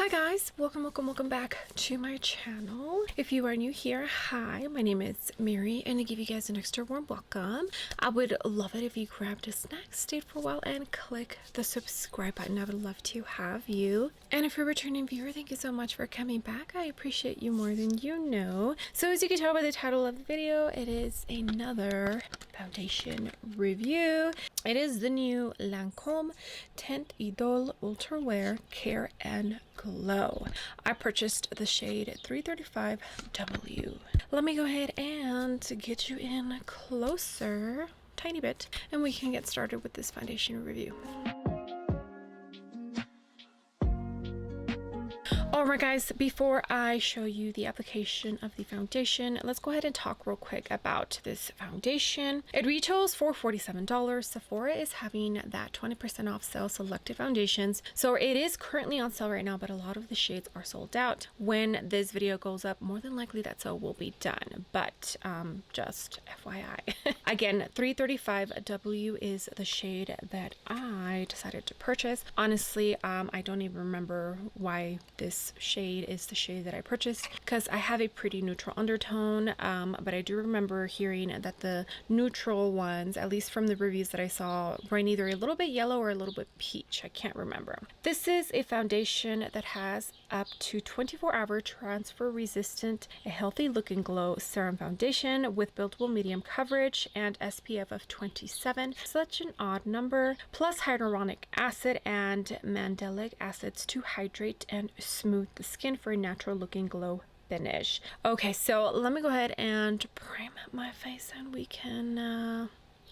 Hi guys, welcome back to my channel. If you are new here, hi, my name is Mary, and to give you guys an extra warm welcome, I would love it if you grabbed a snack, stayed for a while, and click the subscribe button. I would love to have you. And if you're a returning viewer, thank you so much for coming back. I appreciate you more than you know. So as you can tell by the title of the video, it is another foundation review. It is the new Lancôme Teint Idole Ultra Wear Care and Glow. I purchased the shade 335W. Let me go ahead and get you in closer, tiny bit, and we can get started with this foundation review. Alright guys, before I show you the application of the foundation, let's go ahead and talk real quick about this foundation. It retails for $47. Sephora is having that 20% off sale selected foundations. So it is currently on sale right now, but a lot of the shades are sold out. When this video goes up, more than likely that sale will be done, but just FYI. Again, 335W is the shade that I decided to purchase. Honestly, I don't even remember why this shade is the shade that I purchased, because I have a pretty neutral undertone, but I do remember hearing that the neutral ones, at least from the reviews that I saw, were either a little bit yellow or a little bit peach. I can't remember. This is a foundation that has up to 24-hour transfer resistant, a healthy look and glow serum foundation with buildable medium coverage and SPF of 27, such an odd number, plus hyaluronic acid and mandelic acids to hydrate and smooth the skin for a natural looking glow finish. Okay, so let me go ahead and prime my face and we can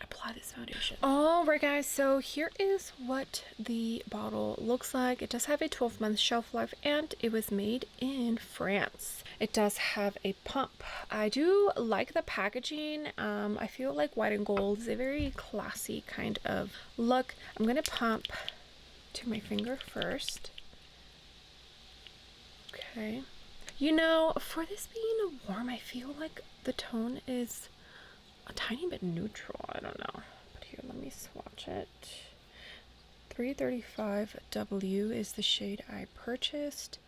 apply this foundation. All right guys, so here is what the bottle looks like. It does have a 12-month shelf life and it was made in France. It does have a pump. I do like the packaging. I feel like white and gold is a very classy kind of look. I'm gonna pump to my finger first. Okay, you know, for this being warm, I feel like the tone is a tiny bit neutral. I don't know, but here, let me swatch it. 335W is the shade I purchased.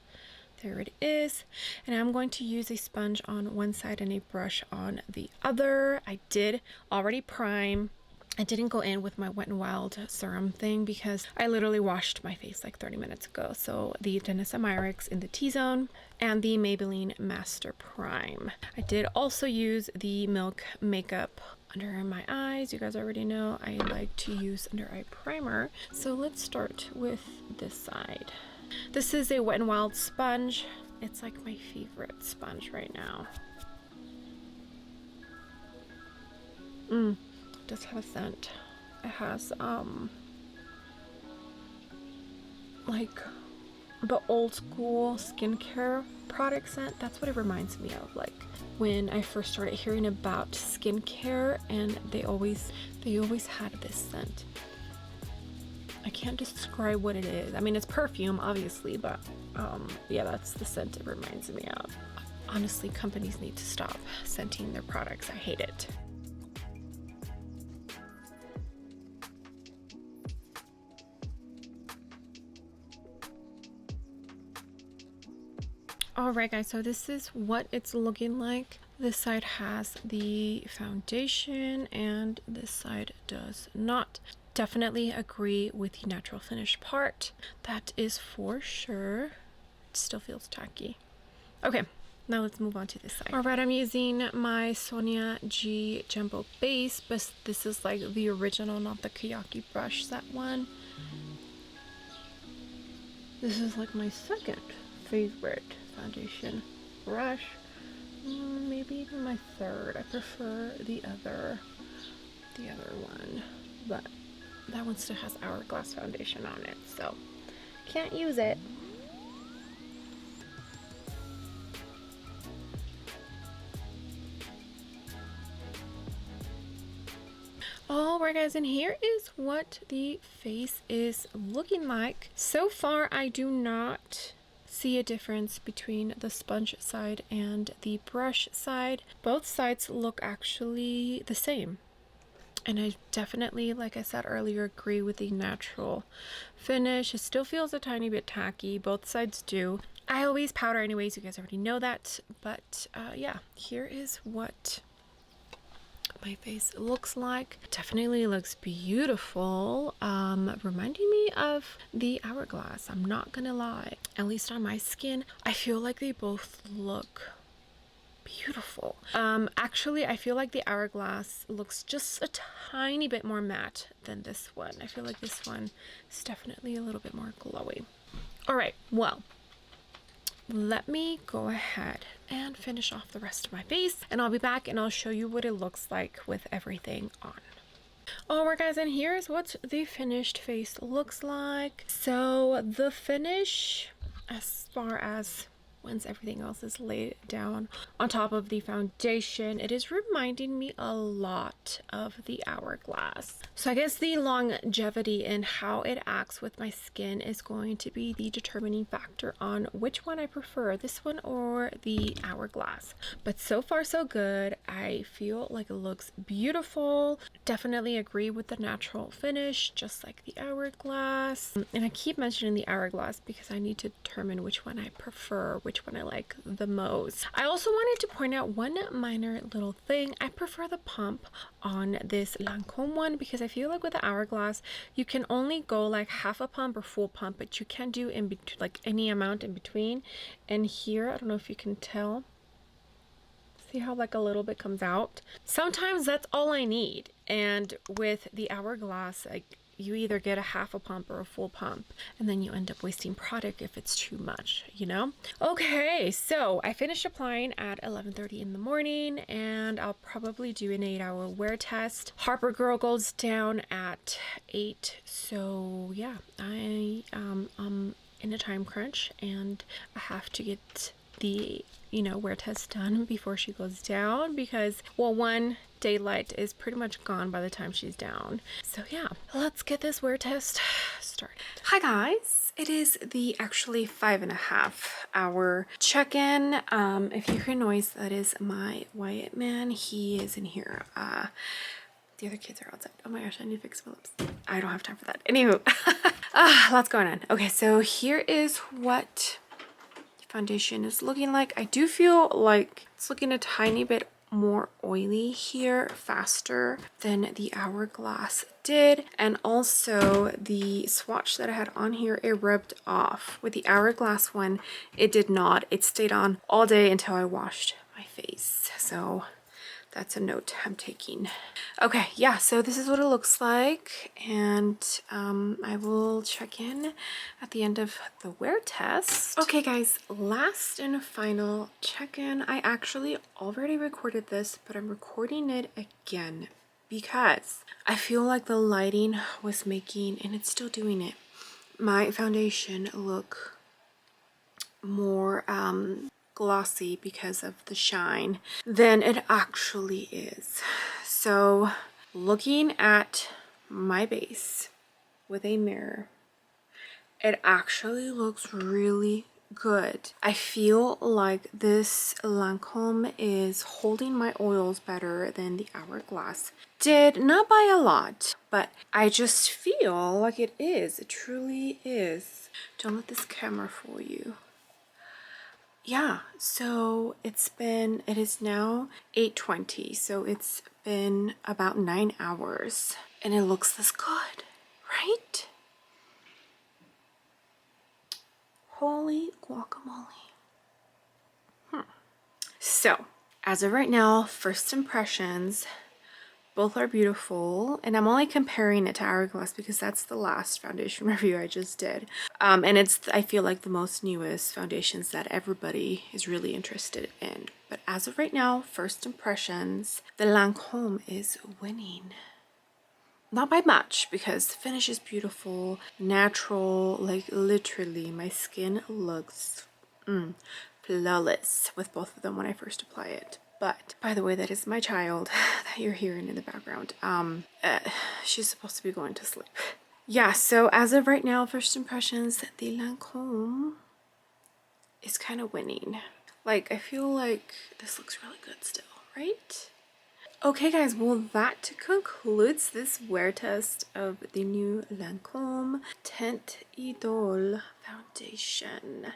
There it is. And I'm going to use a sponge on one side and a brush on the other. I did already prime. I didn't go in with my Wet n Wild serum thing because I literally washed my face like 30 minutes ago. So the Denisa Myricks in the Tzone and the Maybelline Master Prime. I did also use the Milk makeup under my eyes. You guys already know I like to use under eye primer. So let's start with this side. This is a Wet n Wild sponge. It's like my favorite sponge right now. It does have a scent. It has like the old school skincare product scent. That's what it reminds me of, like when I first started hearing about skincare, and they always had this scent. I can't describe what it is. I mean, it's perfume obviously, but yeah, that's the scent it reminds me of. Honestly, companies need to stop scenting their products. I hate it. Alright guys, so this is what it's looking like. This side has the foundation and this side does not. Definitely agree with the natural finish part. That is for sure. It still feels tacky. Okay, now let's move on to this side. Alright, I'm using my Sonia G Jumbo base, but this is like the original, not the Kayaki brush, that one. This is like my second favorite foundation brush, maybe even my third. I prefer the other one, but that one still has Hourglass foundation on it, so can't use it. Alright guys, and here is what the face is looking like. So far, I do not see a difference between the sponge side and the brush side. Both sides look actually the same. And I definitely, like I said earlier, agree with the natural finish. It still feels a tiny bit tacky. Both sides do. I always powder anyways. You guys already know that. But yeah, here is what my face looks like. Definitely looks beautiful. Reminding me of the Hourglass. I'm not gonna lie. At least on my skin, I feel like they both look beautiful. Actually, I feel like the Hourglass looks just a tiny bit more matte than this one. I feel like this one is definitely a little bit more glowy. All right, well, let me go ahead and finish off the rest of my face, and I'll be back and I'll show you what it looks like with everything on. Alright guys, and here's what the finished face looks like. So the finish, as far as once everything else is laid down on top of the foundation, it is reminding me a lot of the Hourglass. So I guess the longevity and how it acts with my skin is going to be the determining factor on which one I prefer, this one or the Hourglass. But so far so good. I feel like it looks beautiful. Definitely agree with the natural finish, just like the Hourglass. And I keep mentioning the Hourglass because I need to determine which one I prefer, which one I like the most. I also wanted to point out one minor little thing. I prefer the pump on this Lancôme one because I feel like with the Hourglass you can only go like half a pump or full pump, but you can't do in between, like any amount in between. And here, I don't know if you can tell, see how like a little bit comes out? Sometimes that's all I need. And with the Hourglass, like, you either get a half a pump or a full pump, and then you end up wasting product if it's too much, you know? Okay, so I finished applying at 11:30 in the morning, and I'll probably do an 8-hour wear test. Harper Girl goes down at 8, so yeah, I'm in a time crunch, and I have to get the wear test done before she goes down because, well, one, daylight is pretty much gone by the time she's down. So yeah, let's get this wear test started. Hi guys, it is the actually 5.5-hour check-in. If you hear noise, that is my Wyatt man. He is in here. The other kids are outside. Oh my gosh, I need to fix my lips. I don't have time for that. Anywho, lots going on. Okay, so here is what foundation is looking like. I do feel like it's looking a tiny bit more oily here, faster than the Hourglass did. And also the swatch that I had on here, it rubbed off. With the Hourglass one, it did not. It stayed on all day until I washed my face. So that's a note I'm taking. Okay, yeah, so this is what it looks like, and I will check in at the end of the wear test. Okay guys, last and final check-in. I actually already recorded this, but I'm recording it again because I feel like the lighting was making, and it's still doing it, my foundation look more glossy because of the shine than it actually is. So looking at my base with a mirror, it actually looks really good. I feel like this Lancôme is holding my oils better than the Hourglass did. Not by a lot, but I just feel like it is. It truly is. Don't let this camera fool you. Yeah, so it is now 8:20, so it's been about 9 hours, and it looks this good, right? Holy guacamole. So, as of right now, first impressions, both are beautiful, and I'm only comparing it to Hourglass because that's the last foundation review I just did. And it's, I feel like, the most newest foundations that everybody is really interested in. But as of right now, first impressions, the Lancôme is winning. Not by much because the finish is beautiful, natural, like literally my skin looks flawless with both of them when I first apply it. But, by the way, that is my child that you're hearing in the background. She's supposed to be going to sleep. Yeah, so as of right now, first impressions, the Lancôme is kind of winning. Like, I feel like this looks really good still, right? Okay guys, well that concludes this wear test of the new Lancôme Teint Idole foundation.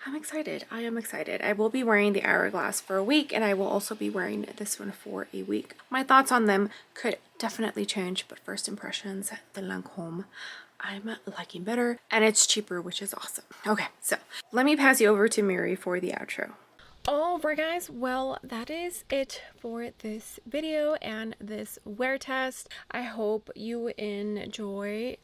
I'm excited. I am excited. I will be wearing the Hourglass for a week, and I will also be wearing this one for a week. My thoughts on them could definitely change, but first impressions, the Lancôme I'm liking better, and it's cheaper, which is awesome. Okay, so let me pass you over to Mary for the outro. Alright guys, well that is it for this video and this wear test. I hope you enjoy.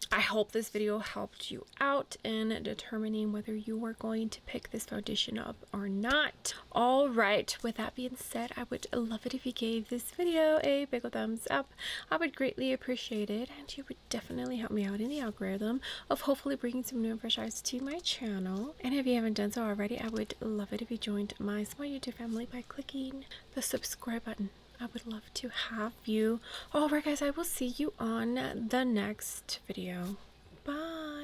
I hope this video helped you out in determining whether you are going to pick this foundation up or not. Alright, with that being said, I would love it if you gave this video a big thumbs up. I would greatly appreciate it, and you would definitely help me out in the algorithm of hopefully bringing some new and fresh eyes to my channel. And if you haven't done so already, I would love it if you joined my small YouTube family by clicking the subscribe button. I would love to have you. Alright guys, I will see you on the next video. Bye.